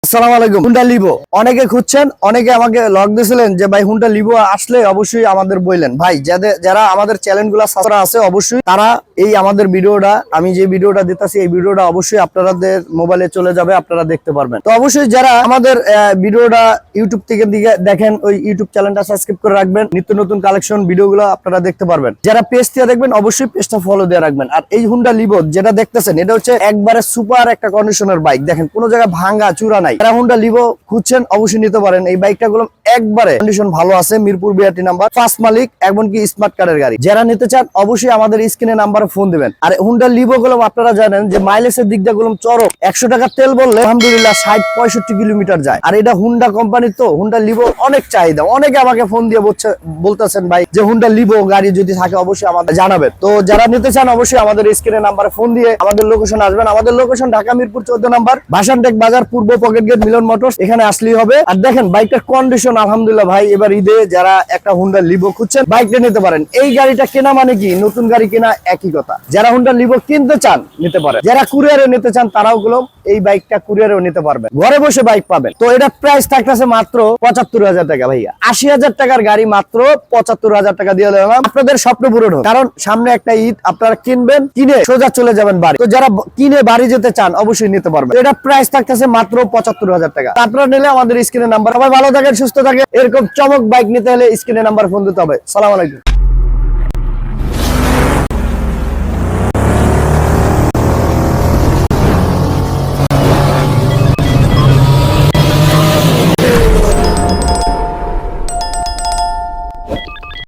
আসসালামু আলাইকুম। Honda Livo অনেকে খুঁজছেন, অনেকে আমাকে লক দিয়েছিলেন যে ভাই হুন্ডা লিভো আসলে অবশ্যই আমাদের বললেন। ভাই যারা আমাদের চ্যানেলগুলো সাবস্ক্রাইব আছে অবশ্যই তারা এই আমাদের ভিডিওটা, আমি যে ভিডিওটা দিতেছি এই ভিডিওটা অবশ্যই আপনাদের মোবাইলে চলে যাবে, আপনারা দেখতে পারবেন। তো অবশ্যই যারা আমাদের ভিডিওটা ইউটিউব থেকে দেখেন, ওই ইউটিউব চ্যানেলটা সাবস্ক্রাইব করে রাখবেন, নিত্য নতুন কালেকশন ভিডিওগুলো আপনারা দেখতে পারবেন। যারা পেজ থেকে দেখবেন অবশ্যই পেজটা ফলো দিয়ে রাখবেন। আর এই হুন্ডা লিভো যেটা দেখতেছেন এটা হচ্ছে একবারে সুপার একটা কন্ডিশনের বাইক। দেখেন কোনো জায়গায় ভাঙা চূড়া নাই। যারা হুন্ডা লিভো খুঁজছেন অবশ্যই নিতে পারেন। এই বাইকটা গুলো একবারে কন্ডিশন ভালো আছে, মিরপুর বিআরটি নাম্বার, ফার্স্ট মালিক, এমনকি স্মার্ট কার্ডের গাড়ি। যারা নিতে চান অবশ্যই আমাদের স্ক্রিনে নাম্বারে ফোন দিবেন। আর হুন্ডা লিভো গুলো আপনারা জানেন যে মাইলেজের দিক দিয়ে গুলো চরক, 100 টাকা তেল বললে আলহামদুলিল্লাহ 60-65 কিলোমিটার যায়। আর এটা হুন্ডা কোম্পানি, তো হুন্ডা লিভো অনেক চাহিদা। অনেকে আমাকে ফোন দিয়ে বলতেছেন ভাই যে হুন্ডা লিভো গাড়ি যদি থাকে অবশ্যই আমাদের জানাবেন। তো যারা নিতে চান অবশ্যই আমাদের স্ক্রিনে নাম্বারে ফোন দিয়ে আমাদের লোকেশন আসবেন। আমাদের লোকেশন ঢাকা মিরপুর 14 নাম্বার, ভাসানটেক বাজার, পূর্ব পকেট গেট, মিলন মোটরস, এখানে আসলেই হবে। আর দেখেন বাইকটার কন্ডিশন আলহামদুলিল্লাহ ভাই। এবার ঈদে যারা একটা হুন্ডা লিভো খুঁজছেন বাইকটা নিতে পারেন। এই গাড়িটা কেনা মানে কি নতুন গাড়ি কেনা একই কথা। যারা হুন্ডা লিভো কিনতে চান নিতে পারেন, যারা কুরিয়ারে নিতে চান তারাও গুলো এই বাইকটা কুরিয়ারেও নিতে পারবেন, ঘরে বসে বাইক পাবেন। তো এটা প্রাইস থাকতেছে মাত্র 75,000 টাকা ভাইয়া। 80,000 টাকার গাড়ি মাত্র 75,000 টাকা দিয়ে দিলাম, আপনাদের স্বপ্ন পূরণ হোক। কারণ সামনে একটা ঈদ, আপনারা কিনবেন, কিনে সোজা চলে যাবেন বাড়ি। তো যারা কিনে বাড়ি যেতে চান অবশ্যই নিতে পারবেন। এটা প্রাইস থাকতেছে মাত্র 75,000 টাকা। আপনারা নিলে আমাদের স্ক্রিনে নাম্বার। সবাই ভালো থাকেন, সুস্থ থাকেন। এরকম চমক বাইক নিতে হলে স্ক্রিনে নাম্বার ফোন দিতে হবে। সালাম আলাইকুম।